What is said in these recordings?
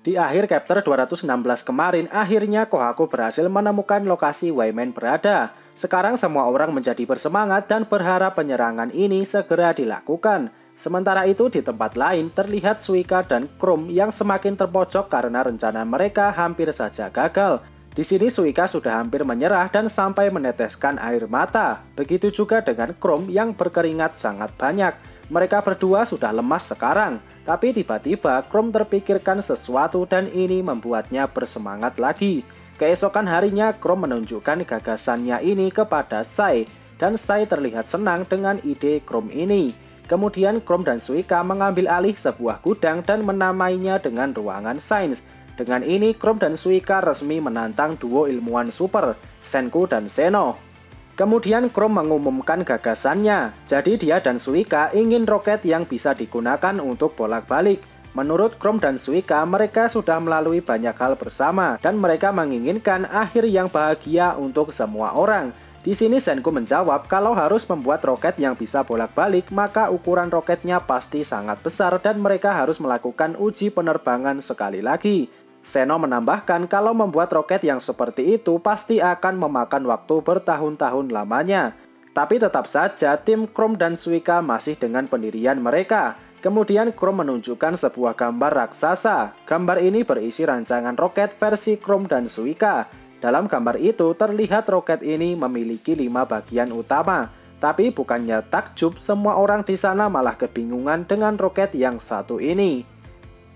Di akhir chapter 216 kemarin, akhirnya Kohaku berhasil menemukan lokasi Wayman berada. Sekarang semua orang menjadi bersemangat dan berharap penyerangan ini segera dilakukan. Sementara itu di tempat lain terlihat Suika dan Chrome yang semakin terpojok karena rencana mereka hampir saja gagal. Di sini Suika sudah hampir menyerah dan sampai meneteskan air mata. Begitu juga dengan Chrome yang berkeringat sangat banyak. Mereka berdua sudah lemas sekarang, tapi tiba-tiba Chrome terpikirkan sesuatu dan ini membuatnya bersemangat lagi. Keesokan harinya Chrome menunjukkan gagasannya ini kepada Sai, dan Sai terlihat senang dengan ide Chrome ini. Kemudian Chrome dan Suika mengambil alih sebuah gudang dan menamainya dengan ruangan sains. Dengan ini Chrome dan Suika resmi menantang duo ilmuwan super, Senku dan Zeno. Kemudian Chrome mengumumkan gagasannya, jadi dia dan Suika ingin roket yang bisa digunakan untuk bolak-balik. Menurut Chrome dan Suika, mereka sudah melalui banyak hal bersama, dan mereka menginginkan akhir yang bahagia untuk semua orang. Di sini Senku menjawab kalau harus membuat roket yang bisa bolak-balik, maka ukuran roketnya pasti sangat besar dan mereka harus melakukan uji penerbangan sekali lagi. Zeno menambahkan kalau membuat roket yang seperti itu pasti akan memakan waktu bertahun-tahun lamanya. Tapi tetap saja tim Chrome dan Suika masih dengan pendirian mereka. Kemudian Chrome menunjukkan sebuah gambar raksasa. Gambar ini berisi rancangan roket versi Chrome dan Suika. Dalam gambar itu terlihat roket ini memiliki 5 bagian utama. Tapi bukannya takjub, semua orang di sana malah kebingungan dengan roket yang satu ini.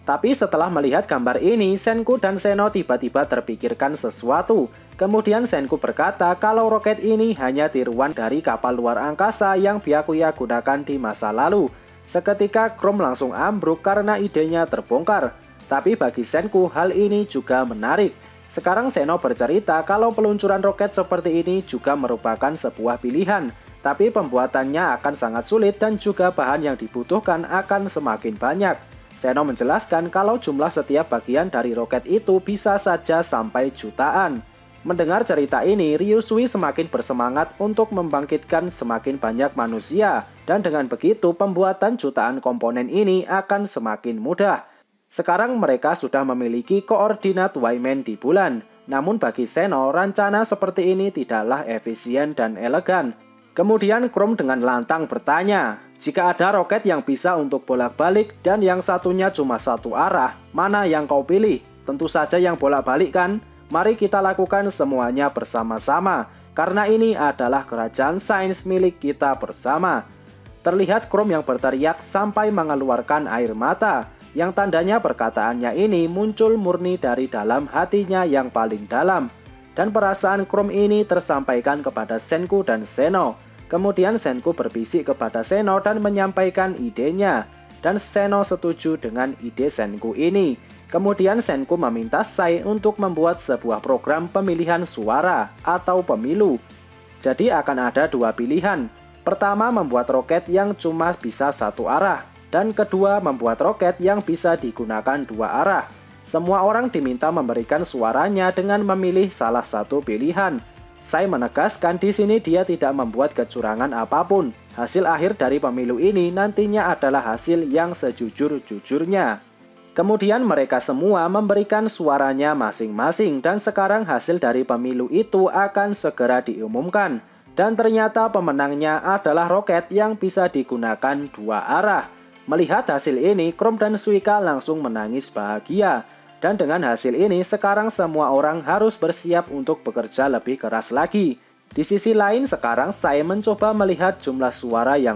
Tapi setelah melihat gambar ini, Senku dan Zeno tiba-tiba terpikirkan sesuatu. Kemudian Senku berkata kalau roket ini hanya tiruan dari kapal luar angkasa yang Byakuya gunakan di masa lalu. Seketika Chrome langsung ambruk karena idenya terbongkar. Tapi bagi Senku hal ini juga menarik. Sekarang Zeno bercerita kalau peluncuran roket seperti ini juga merupakan sebuah pilihan. Tapi pembuatannya akan sangat sulit dan juga bahan yang dibutuhkan akan semakin banyak. Zeno menjelaskan kalau jumlah setiap bagian dari roket itu bisa saja sampai jutaan. Mendengar cerita ini, Ryusui semakin bersemangat untuk membangkitkan semakin banyak manusia. Dan dengan begitu, pembuatan jutaan komponen ini akan semakin mudah. Sekarang mereka sudah memiliki koordinat Wayman di bulan. Namun bagi Zeno, rencana seperti ini tidaklah efisien dan elegan. Kemudian Chrome dengan lantang bertanya, jika ada roket yang bisa untuk bolak-balik dan yang satunya cuma satu arah, mana yang kau pilih? Tentu saja yang bolak-balik kan? Mari kita lakukan semuanya bersama-sama, karena ini adalah kerajaan sains milik kita bersama. Terlihat Chrome yang berteriak sampai mengeluarkan air mata, yang tandanya perkataannya ini muncul murni dari dalam hatinya yang paling dalam. Dan perasaan Chrome ini tersampaikan kepada Senku dan Zeno. Kemudian Senku berbisik kepada Zeno dan menyampaikan idenya. Dan Zeno setuju dengan ide Senku ini. Kemudian Senku meminta Sai untuk membuat sebuah program pemilihan suara atau pemilu. Jadi akan ada dua pilihan. Pertama, membuat roket yang cuma bisa satu arah. Dan kedua, membuat roket yang bisa digunakan dua arah. Semua orang diminta memberikan suaranya dengan memilih salah satu pilihan. Sai menegaskan di sini dia tidak membuat kecurangan apapun. Hasil akhir dari pemilu ini nantinya adalah hasil yang sejujur-jujurnya. Kemudian mereka semua memberikan suaranya masing-masing dan sekarang hasil dari pemilu itu akan segera diumumkan. Dan ternyata pemenangnya adalah roket yang bisa digunakan dua arah. Melihat hasil ini, Chrome dan Suika langsung menangis bahagia. Dan dengan hasil ini, sekarang semua orang harus bersiap untuk bekerja lebih keras lagi. Di sisi lain, sekarang saya mencoba melihat jumlah suara yang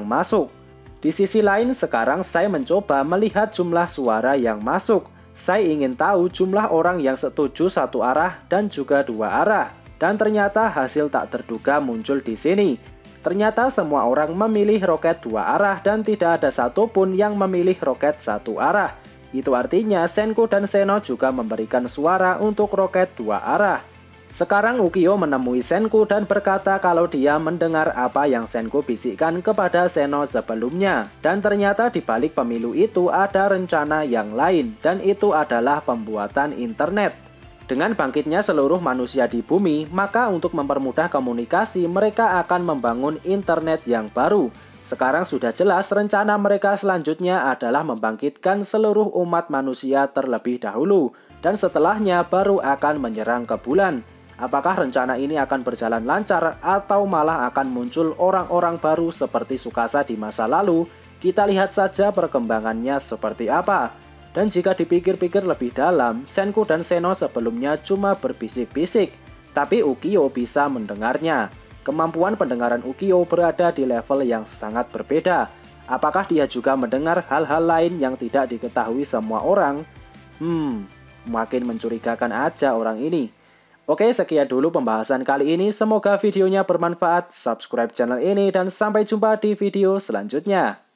masuk. Saya ingin tahu jumlah orang yang setuju satu arah dan juga dua arah. Dan ternyata hasil tak terduga muncul di sini. Ternyata semua orang memilih roket dua arah dan tidak ada satupun yang memilih roket satu arah. Itu artinya Senku dan Zeno juga memberikan suara untuk roket dua arah. Sekarang Ukyo menemui Senku dan berkata kalau dia mendengar apa yang Senku bisikkan kepada Zeno sebelumnya. Dan ternyata di balik pemilu itu ada rencana yang lain, dan itu adalah pembuatan internet. Dengan bangkitnya seluruh manusia di bumi, maka untuk mempermudah komunikasi mereka akan membangun internet yang baru. Sekarang sudah jelas rencana mereka selanjutnya adalah membangkitkan seluruh umat manusia terlebih dahulu, dan setelahnya baru akan menyerang ke bulan. Apakah rencana ini akan berjalan lancar atau malah akan muncul orang-orang baru seperti Tsukasa di masa lalu? Kita lihat saja perkembangannya seperti apa. Dan jika dipikir-pikir lebih dalam, Senku dan Seno sebelumnya cuma berbisik-bisik, tapi Ukyo bisa mendengarnya. Kemampuan pendengaran Ukyo berada di level yang sangat berbeda. Apakah dia juga mendengar hal-hal lain yang tidak diketahui semua orang? Makin mencurigakan aja orang ini. Oke, sekian dulu pembahasan kali ini. Semoga videonya bermanfaat. Subscribe channel ini dan sampai jumpa di video selanjutnya.